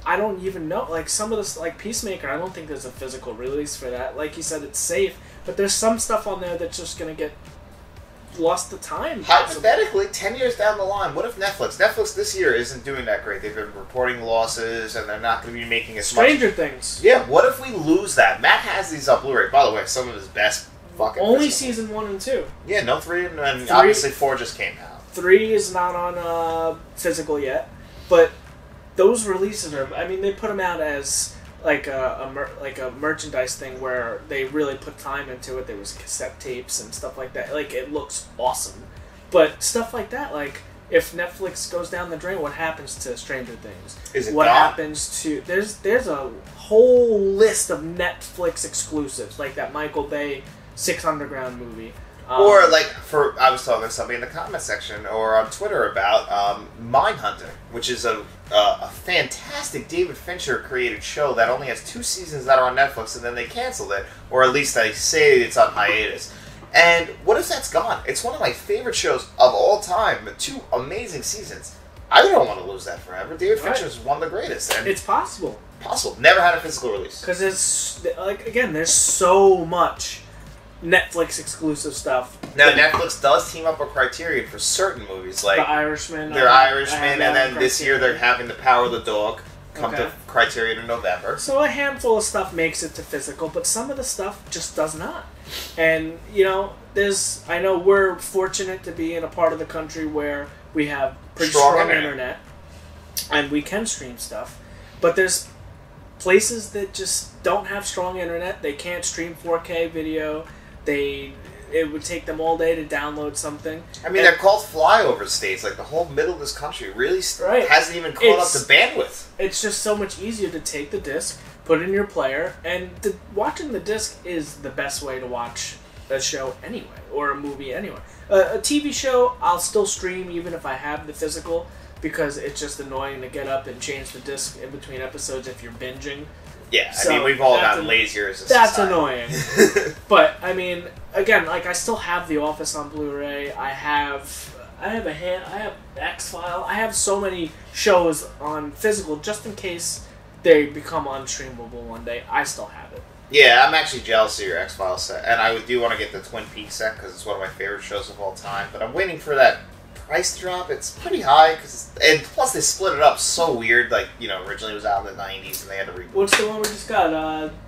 I don't even know, like some of this, like Peacemaker, I don't think there's a physical release for that. Like you said, it's safe, but there's some stuff on there that's just going to get lost to time. Hypothetically, 10 years down the line, what if Netflix this year isn't doing that great? They've been reporting losses, and they're not going to be making as much. Stranger Things. Yeah, what if we lose that? Matt has these on Blu-ray. By the way, some of his best fucking... Only season 1 and 2. Yeah, no 3, and obviously 4 just came out. 3 is not on physical yet, but those releases are... I mean, they put them out as like a merchandise thing where they really put time into it. There was cassette tapes and stuff like that. Like, it looks awesome. But stuff like that, like, if Netflix goes down the drain, what happens to Stranger Things? Is it what gone? Happens to... There's a whole list of Netflix exclusives, like that Michael Bay Six Underground movie. Or, like, I was talking to somebody in the comment section or on Twitter about Mindhunter, which is a fantastic David Fincher created show that only has 2 seasons that are on Netflix, and then they canceled it. Or at least they say it's on hiatus. And what if that's gone? It's one of my favorite shows of all time, with 2 amazing seasons. I don't want to lose that forever. David Fincher is one of the greatest. And it's possible. Never had a physical release. Because it's, like, again, there's so much Netflix exclusive stuff. Now, Netflix does team up with Criterion for certain movies, like The Irishman. They're Irishman, and then this year they're having The Power of the Dog come to Criterion in November. So a handful of stuff makes it to physical, but some of the stuff just does not. And, you know, I know we're fortunate to be in a part of the country where we have pretty strong internet, and we can stream stuff, but there's places that just don't have strong internet. They can't stream 4K video. It would take them all day to download something. I mean, they're called flyover states. Like, the whole middle of this country really hasn't even caught up to bandwidth. It's just so much easier to take the disc, put it in your player, and watching the disc is the best way to watch a show anyway, or a movie anyway. A TV show, I'll still stream even if I have the physical, because it's just annoying to get up and change the disc in between episodes if you're binging. Yeah, so I mean, we've all gotten lazier as a That's society. annoying. But, I mean, again, like, I still have The Office on Blu-ray. I have X-File. I have so many shows on physical just in case they become unstreamable one day. I still have it. Yeah, I'm actually jealous of your X-Files set. And I do want to get the Twin Peaks set because it's one of my favorite shows of all time. But I'm waiting for that price drop. It's pretty high, and plus they split it up so weird. Like, you know, originally it was out in the 90s and they had to reboot. What's the one we just got?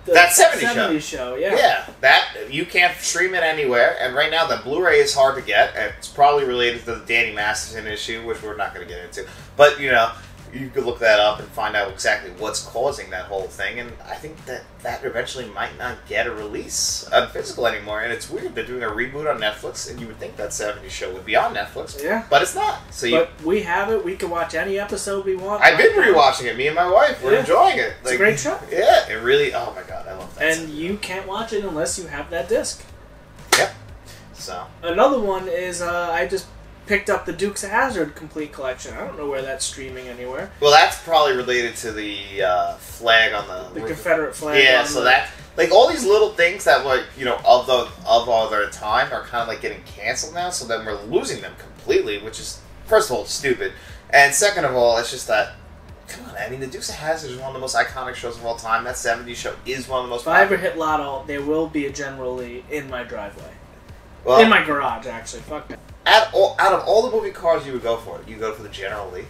That 70s show. Yeah. Yeah, that you can't stream it anywhere, and right now the Blu-ray is hard to get, and it's probably related to the Danny Masterson issue, which we're not going to get into. But, you know, you could look that up and find out exactly what's causing that whole thing, and I think that eventually might not get a release on physical anymore, and it's weird. They're doing a reboot on Netflix, and you would think that 70s show would be on Netflix, but it's not. But we have it. We can watch any episode we want. I've been rewatching it. Me and my wife, we're enjoying it. It's a great show. Yeah, it really, oh my god, I love that. And you can't watch it unless you have that disc. Yep. So. Another one is, I just picked up the Dukes of Hazzard complete collection. I don't know where that's streaming anywhere. Well, that's probably related to the flag on the Confederate flag. Yeah, so that like all these little things that were of all their time are kind of like getting canceled now. So then we're losing them completely, which is first of all stupid, and second of all, it's just that. Come on, I mean, the Dukes of Hazzard is one of the most iconic shows of all time. That 70s show is one of the most. If I ever hit Lotto, there will be a General Lee in my driveway. Well, in my garage, actually. Fuck that. Out of all the movie cars you would go for, you go for the General Lee.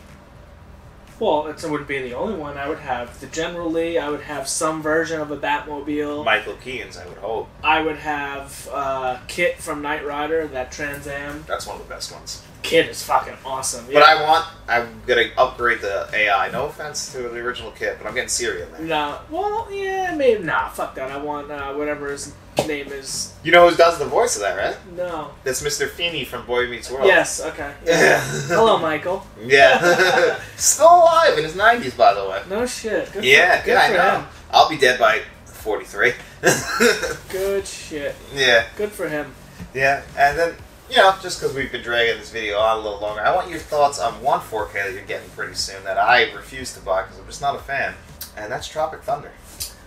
Well, it wouldn't be the only one. I would have the General Lee. I would have some version of a Batmobile. Michael Keaton's, I would hope. I would have Kit from Knight Rider, that Trans Am. That's one of the best ones. Kit is fucking awesome. But yeah. I'm gonna upgrade the AI. No offense to the original Kit, but I'm getting Siri in there. No, well, yeah, maybe. Nah, fuck that. I want whatever his name is. You know who does the voice of that, right? No. That's Mr. Feeney from Boy Meets World. Yes, okay. Yeah. Hello, Michael. Yeah. Still alive in his 90s, by the way. No shit. Good for I know. him. I'll be dead by 43. Good shit. Yeah. Good for him. Yeah, and then, just because we've been dragging this video on a little longer, I want your thoughts on one 4K that you're getting pretty soon that I refuse to buy because I'm just not a fan, and that's Tropic Thunder.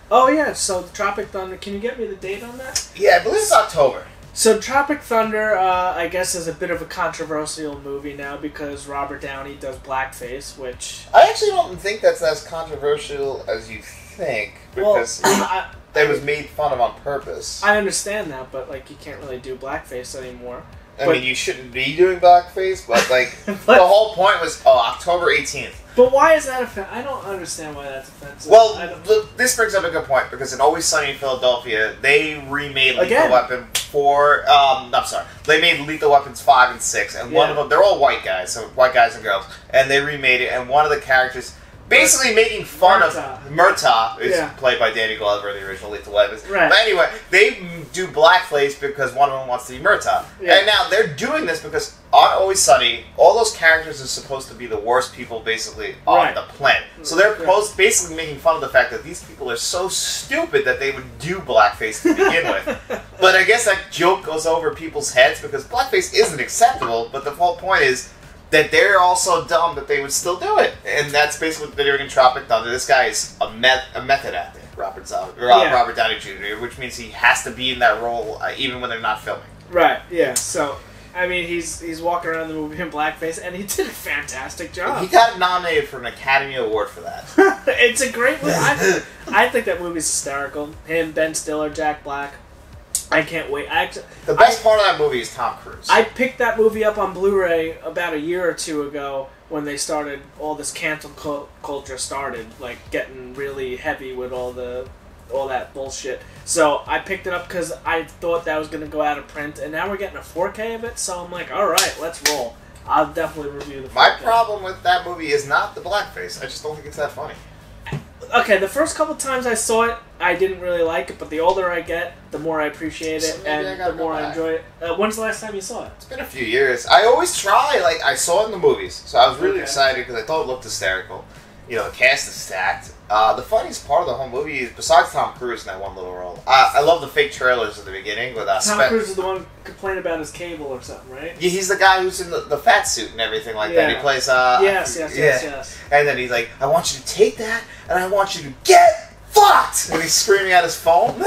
Oh, yeah, so the Tropic Thunder, can you get me the date on that? Yeah, I believe it's October. So Tropic Thunder, I guess, is a bit of a controversial movie now because Robert Downey does blackface, which... I actually don't think that's as controversial as you think, because it was made fun of on purpose. I understand that, but, you can't really do blackface anymore. I mean, you shouldn't be doing blackface, but, the whole point was, October 18th. But why is that offensive? I don't understand why that's offensive. Well, this brings up a good point, because in Always Sunny in Philadelphia, they remade Lethal Weapon 4, they made Lethal Weapons 5 and 6, and one of them, they're all white guys, so white guys and girls, and they remade it, and one of the characters... Basically making fun of Murtaugh, is played by Danny Glover in the original Lethal Weapons. Right. But anyway, they do blackface because one of them wants to be Murtaugh. Yeah. And now they're doing this because on Always Sunny, all those characters are supposed to be the worst people basically on the planet. So they're basically making fun of the fact that these people are so stupid that they would do blackface to begin with. But I guess that joke goes over people's heads because blackface isn't acceptable, but the whole point is that they're all so dumb that they would still do it. And that's basically what they're doing in Tropic Thunder. This guy is a method actor, Robert Downey Jr., which means he has to be in that role even when they're not filming. Right, yeah. So, I mean, he's walking around the movie in blackface, and he did a fantastic job. He got nominated for an Academy Award for that. It's a great movie. I think that movie's hysterical. Him, Ben Stiller, Jack Black. I can't wait. The best part of that movie is Tom Cruise. I picked that movie up on Blu-ray about a year or two ago when they started, all this cancel culture started, getting really heavy with all that bullshit. So I picked it up because I thought that was going to go out of print, and now we're getting a 4K of it, so I'm like, alright, let's roll. I'll definitely review the 4K. My problem with that movie is not the blackface. I just don't think it's that funny. Okay, the first couple times I saw it, I didn't really like it, but the older I get, the more I appreciate it, and the more I enjoy it. When's the last time you saw it? It's been a few years. I always try, I saw it in the movies, so I was really excited because I thought it looked hysterical. The cast is stacked. The funniest part of the whole movie is, besides Tom Cruise in that one little role, I love the fake trailers at the beginning with Tom Cruise is the one complaining about his cable or something, right? Yeah, he's the guy who's in the fat suit and everything like that. He plays, yes. And then he's like, I want you to take that, and I want you to get fucked! And he's screaming at his phone.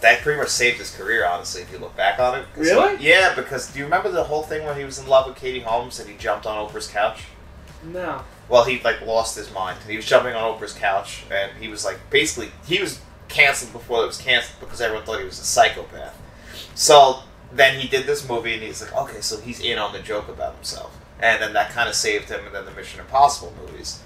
That pretty much saved his career, honestly, if you look back on it. Really? Yeah, because do you remember the whole thing when he was in love with Katie Holmes and he jumped on Oprah's couch? No. Well, he lost his mind. He was jumping on Oprah's couch, and he was basically, he was canceled before it was canceled because everyone thought he was a psychopath. So then he did this movie, and he's like, okay, so he's in on the joke about himself, and then that kind of saved him. And then the Mission Impossible movies,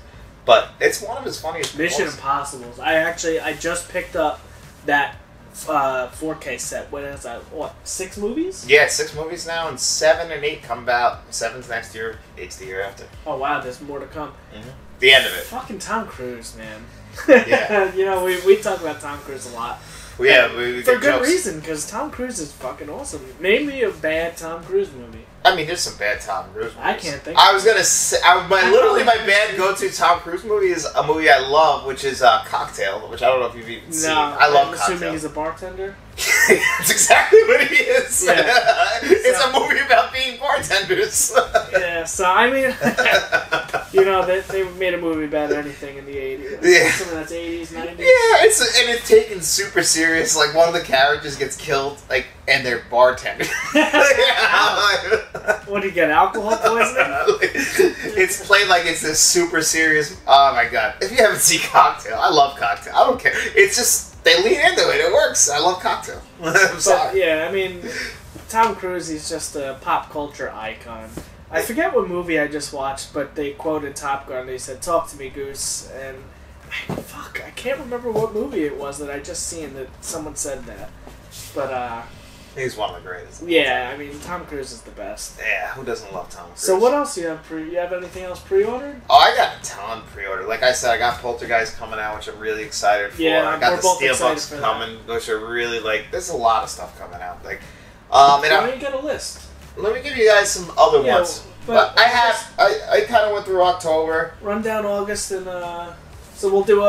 but it's one of his funniest. Mission Impossibles. I just picked up that 4K set. What is that? What, 6 movies? Yeah, 6 movies now, and 7 and 8 come out. 7's next year, 8's the year after. Oh wow, there's more to come. Mm-hmm. The end of it. Fucking Tom Cruise, man. Yeah. We talk about Tom Cruise a lot. Yeah, we for good reason, because Tom Cruise is fucking awesome. Name me a bad Tom Cruise movie. I mean, there's some bad Tom Cruise movies. I can't think. I was gonna say, literally my bad go-to Tom Cruise movie is a movie I love, which is Cocktail, which I don't know if you've even seen. I love Cocktail. Assuming he's a bartender. That's exactly what he is. Yeah. It's a movie about being bartenders. Yeah, so I mean, you know, they made a movie about anything in the 80s. Yeah. Something that's 80s, 90s. Yeah, it's taken super serious. Like, one of the characters gets killed, like, and they're bartenders. What, do you get, alcohol poisoning? It's played like it's this super serious... Oh, my God. If you haven't seen Cocktail, I love Cocktail. I don't care. It's just, they lean into it. It works. I love Cocktail. I'm sorry. But, yeah, I mean, Tom Cruise, he's just a pop culture icon. I forget what movie I just watched, but they quoted Top Gun. They said, "Talk to me, Goose." And I can't remember what movie it was that I just seen that someone said that. But he's one of the greatest. yeah, I mean, Tom Cruise is the best. Yeah, who doesn't love Tom Cruise? So what else do you have? You have anything else pre-ordered? Oh, I got a ton pre-ordered. Like I said, I got Poltergeist coming out, which I'm really excited for. Yeah, I got we're the both excited Steelbooks for coming, which are really like. There's a lot of stuff coming out. Like, Why don't you get a list? Let me give you guys some other Yeah, ones. but I kind of went through October. Run down August and so we'll do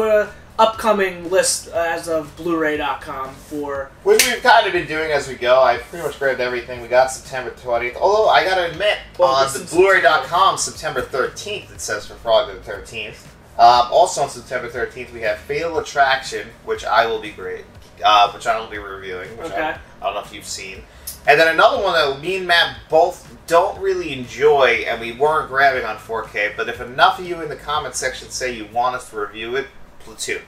a upcoming list as of Blu-ray.com for. Which we've kind of been doing as we go. I pretty much grabbed everything. We got September 20th. Although, I gotta admit, on the Blu-ray.com, September 13th, it says for Friday the 13th. Also on September 13th, we have Fatal Attraction, which I will be which I will be reviewing, which I don't know if you've seen. And then another one that me and Matt both don't really enjoy, and we weren't grabbing on 4K, but if enough of you in the comment section say you want us to review it, Platoon.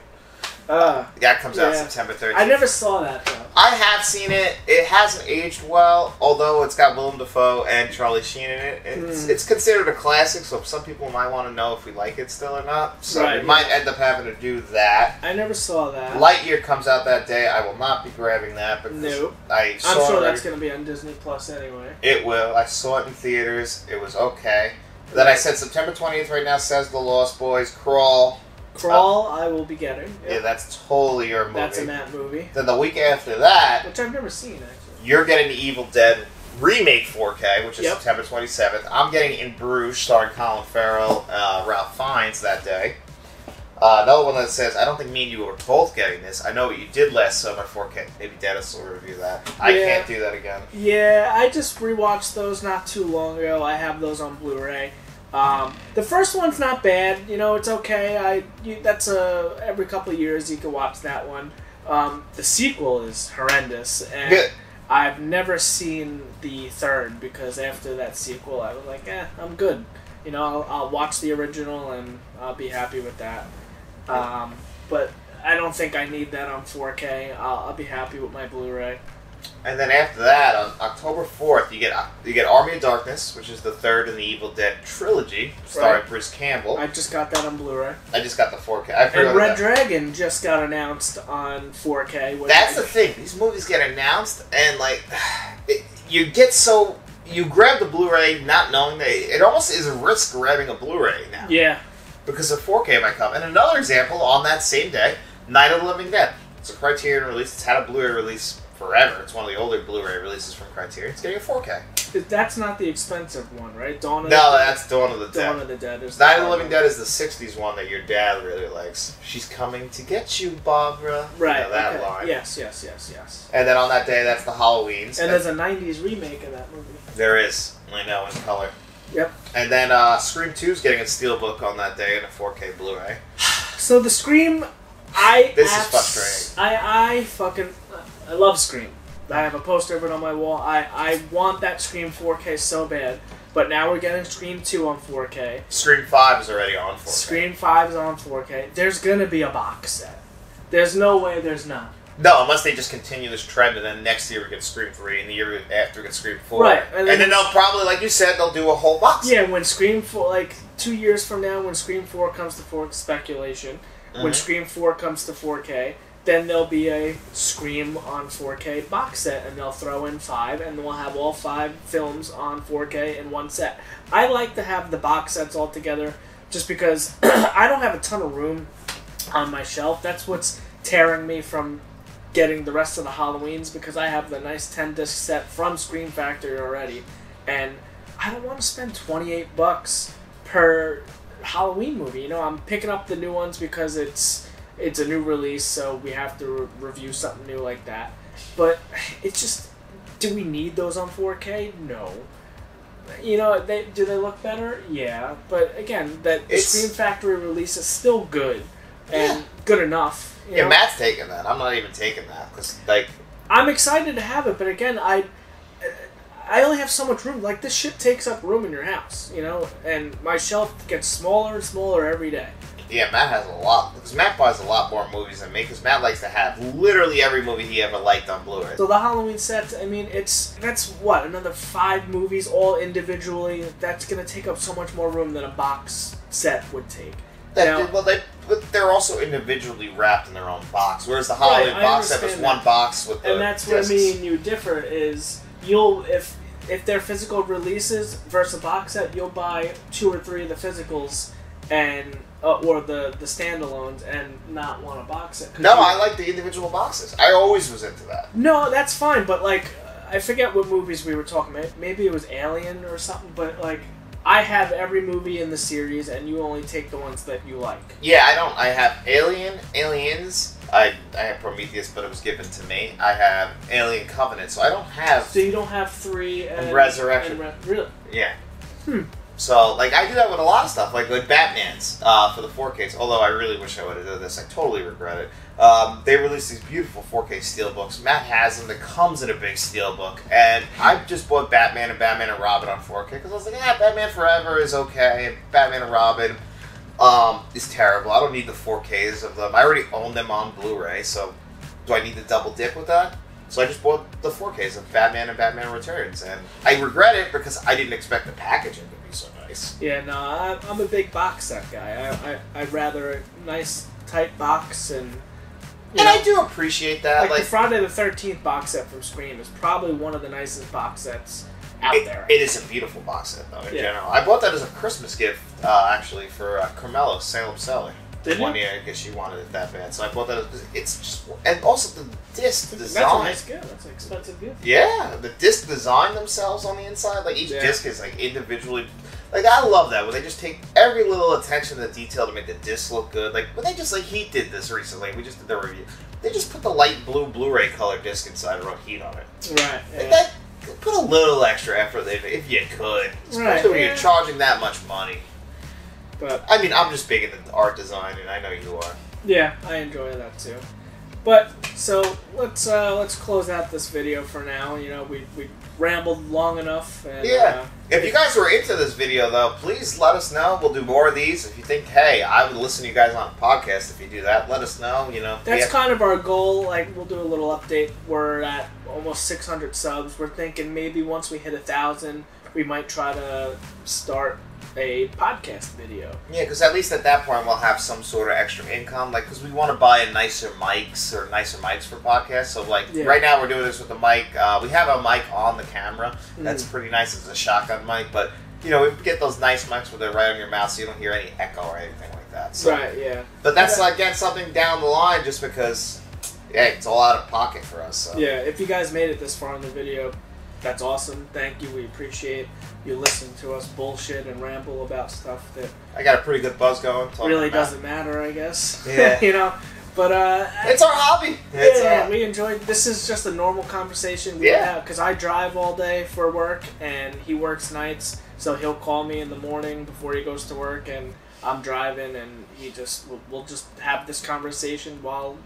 That comes out September 13th. I never saw that, though. I have seen it. It hasn't aged well, although it's got Willem Dafoe and Charlie Sheen in it. It's considered a classic, so some people might want to know if we like it still or not. So we might end up having to do that. I never saw that. Lightyear comes out that day. I will not be grabbing that because I'm sure that's going to be on Disney Plus anyway. It will. I saw it in theaters. It was okay. Then I said September 20th right now says The Lost Boys, Crawl. I will be getting. Yep. Yeah, that's totally your movie. That's a Matt movie. Then the week after that... Which I've never seen, actually. You're getting the Evil Dead remake 4K, which is September 27th. I'm getting In Bruges, starring Colin Farrell, Ralph Fiennes that day. Another one that says, I don't think me and you are both getting this. I know what you did last summer, 4K. Maybe Dennis will review that. I can't do that again. Yeah, I just rewatched those not too long ago. I have those on Blu-ray. The first one's not bad, you know, it's okay. That's every couple of years you can watch that one. The sequel is horrendous, and I've never seen the third because after that sequel, I was like, I'm good. You know, I'll watch the original and I'll be happy with that. But I don't think I need that on 4K. I'll be happy with my Blu-ray. And then after that, on October 4th, you get Army of Darkness, which is the third in the Evil Dead trilogy, starring Bruce Campbell. I just got that on Blu-ray. I just got the 4K. And Red Dragon just got announced on 4K. That's the thing. These movies get announced, and like, you grab the Blu-ray not knowing that it almost is a risk grabbing a Blu-ray now. Yeah. Because the 4K might come. And another example, on that same day, Night of the Living Dead. It's a Criterion release. It's had a Blu-ray release forever. It's one of the older Blu-ray releases from Criterion. It's getting a 4K. That's not the expensive one, right? That's Dawn of the Dead. Dawn of the Dead is Night of the Living Dead is the 60s one that your dad really likes. She's coming to get you, Barbara. Right. You know, that line. Yes. And then on that day, that's the Halloweens. And there's a 90s remake of that movie. There is. I know, in color. Yep. And then Scream 2 is getting a Steelbook on that day and a 4K Blu-ray. So the Scream... This is frustrating. I love Scream. I have a poster of it on my wall. I want that Scream 4K so bad. But now we're getting Scream 2 on 4K. Scream 5 is already on 4K. Scream 5 is on 4K. There's going to be a box set. There's no way there's not. No, unless they just continue this trend, and then next year we get Scream 3, and the year after we get Scream 4. Right. And then they'll probably, like you said, they'll do a whole box. Yeah, when Scream 4, like 2 years from now, when Scream 4 comes to 4K, speculation, when Scream 4 comes to 4K, then there'll be a Scream on 4K box set, and they'll throw in 5, and we'll have all 5 films on 4K in one set. I like to have the box sets all together, just because I don't have a ton of room on my shelf. That's what's tearing me from getting the rest of the Halloweens, because I have the nice 10-disc set from Scream Factory already, and I don't want to spend $28 per Halloween movie. You know, I'm picking up the new ones because it's it's a new release, so we have to review something new like that. But it's just, do we need those on 4K? No. You know, do they look better? Yeah. But again, the Scream Factory release is still good and good enough. You know? Matt's taking that. I'm not even taking that because like I'm excited to have it, but again, I only have so much room. Like, this shit takes up room in your house, you know, and my shelf gets smaller and smaller every day. Yeah, Matt has a lot, because Matt buys a lot more movies than me, because Matt likes to have literally every movie he ever liked on Blu-ray. So the Halloween set, I mean, that's what, another 5 movies all individually? That's going to take up so much more room than a box set would take. But they're also individually wrapped in their own box, whereas the Halloween box set was one box with the And that's discs. where me and you differ, is if they're physical releases versus a box set, you'll buy 2 or 3 of the physicals and or the standalones and not want a box set. No, I like the individual boxes. I always was into that. No, that's fine, but like, I forget what movies we were talking about. Maybe it was Alien or something, but like, I have every movie in the series, and you only take the ones that you like. Yeah, I don't. I have Aliens. I have Prometheus, but it was given to me. I have Alien Covenant, so I don't have... So you don't have 3 and... Resurrection. Really? Yeah. So, like, I do that with a lot of stuff, like Batman's for the 4Ks, although I really wish I would have done this. I totally regret it. They released these beautiful 4K steelbooks. Matt has them. That comes in a big steelbook. And I just bought Batman and Robin on 4K because I was like, Batman Forever is okay. Batman and Robin is terrible. I don't need the 4Ks of them. I already own them on Blu-ray, so do I need to double dip with that? So I just bought the 4Ks of Batman and Batman Returns, and I regret it because I didn't expect the packaging to be so nice. Yeah, no, I'm a big box set guy. I'd rather a nice, tight box, and I do appreciate that. Like the Friday the 13th box set from Scream is probably one of the nicest box sets out there. It is a beautiful box set, though, in general. I bought that as a Christmas gift, actually, for Carmelo, Salem Sally. One year, I guess she wanted it that bad, so I bought that. It's just, and also the disc design. That's a nice gift. That's an expensive gift. Yeah, the disc design themselves on the inside, like each disc is like individually. Like, I love that when they just take every little attention to detail to make the disc look good. Like when they just Heat did this recently. We just did the review. They just put the light blue Blu-ray color disc inside and wrote Heat on it. Right. Like that. Put a little extra effort if you could, especially when you're charging that much money. But I mean, I'm just big into art design, and I know you are. Yeah, I enjoy that too. But so let's close out this video for now. You know, we rambled long enough. And, if you guys were into this video, though, please let us know. We'll do more of these. If you think, hey, I would listen to you guys on a podcast, if you do that, let us know. You know, that's kind of our goal. Like, we'll do a little update. We're at almost 600 subs. We're thinking maybe once we hit 1,000, we might try to start a podcast video. Yeah, because at least at that point we'll have some sort of extra income, like, because we want to buy nicer mics for podcasts. So like right now we're doing this with the mic. We have a mic on the camera that's pretty nice. It's a shotgun mic, but you know, we get those nice mics with it right on your mouth, so you don't hear any echo or anything like that. So, right, yeah. But that's again something down the line, just because it's all out of pocket for us. So. Yeah, if you guys made it this far in the video, that's awesome. Thank you. We appreciate you listening to us bullshit and ramble about stuff that I got a pretty good buzz going. Really doesn't matter, I guess. Yeah. You know, but it's our hobby. We enjoyed. This is just a normal conversation we have, because I drive all day for work and he works nights, so he'll call me in the morning before he goes to work, and I'm driving, and we'll just have this conversation while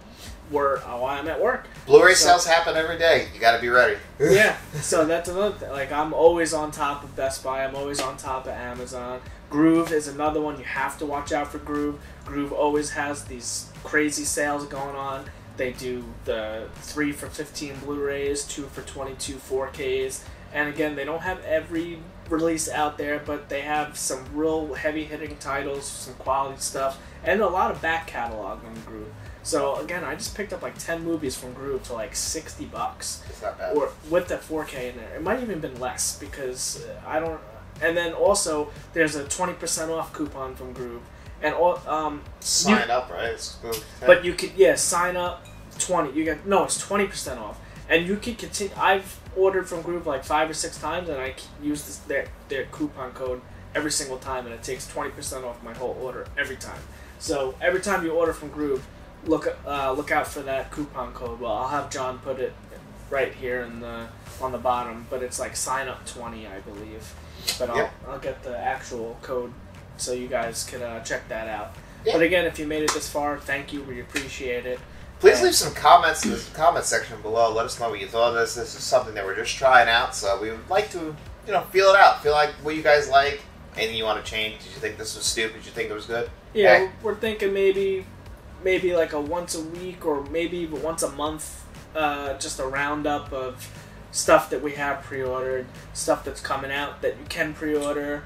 I'm at work. Blu-ray sales happen every day. You got to be ready. Yeah, so that's another thing. Like, I'm always on top of Best Buy. I'm always on top of Amazon. Groove is another one. You have to watch out for Groove. Groove always has these crazy sales going on. They do the 3 for 15 Blu-rays, 2 for 22 4Ks. And again, they don't have every release out there, but they have some real heavy-hitting titles, some quality stuff, and a lot of back catalog on Groove. So again, I just picked up like 10 movies from Groove for like $60. It's not bad. Or with the 4K in there. It might even been less, because I don't. And then also there's a 20% off coupon from Groove, and sign up, right? But you could sign up 20. It's 20% off, and you can continue. I've ordered from Groove like 5 or 6 times, and I use their coupon code every single time, and it takes 20% off my whole order every time. So every time you order from Groove, look out for that coupon code. Well, I'll have John put it right here on the bottom, but it's like sign up 20, I believe. But I'll get the actual code so you guys can check that out. Yep. But again, if you made it this far, thank you. We appreciate it. Please leave some comments in the comment section below. Let us know what you thought of this. This is something that we're just trying out, so we would like to, feel it out. Feel like what you guys like. Anything you want to change? Did you think this was stupid? Did you think it was good? Yeah, we're thinking maybe like a once a week or maybe even once a month, just a roundup of stuff that we have pre-ordered, stuff that's coming out that you can pre-order,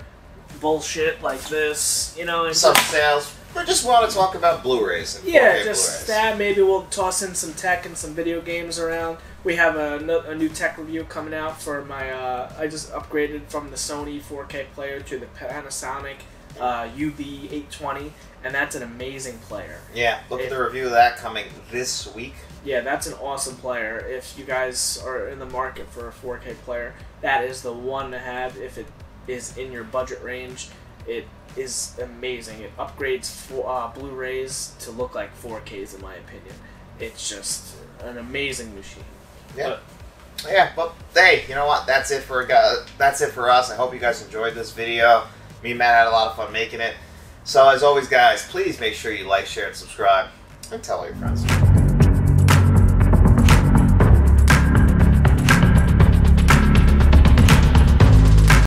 bullshit like this, and some sales. We just want to talk about Blu-rays. And 4K just Blu-rays. that. Maybe we'll toss in some tech and some video games around. We have a new tech review coming out for my. I just upgraded from the Sony 4K player to the Panasonic UV820, and that's an amazing player. Yeah, look at the review of that coming this week. Yeah, that's an awesome player. If you guys are in the market for a 4K player, that is the one to have if it is in your budget range. It is amazing. It upgrades Blu-rays to look like 4Ks, in my opinion. It's just an amazing machine. Yeah. But hey, you know what? That's it for us. I hope you guys enjoyed this video. Me and Matt had a lot of fun making it. So as always, guys, please make sure you like, share, and subscribe, and tell all your friends.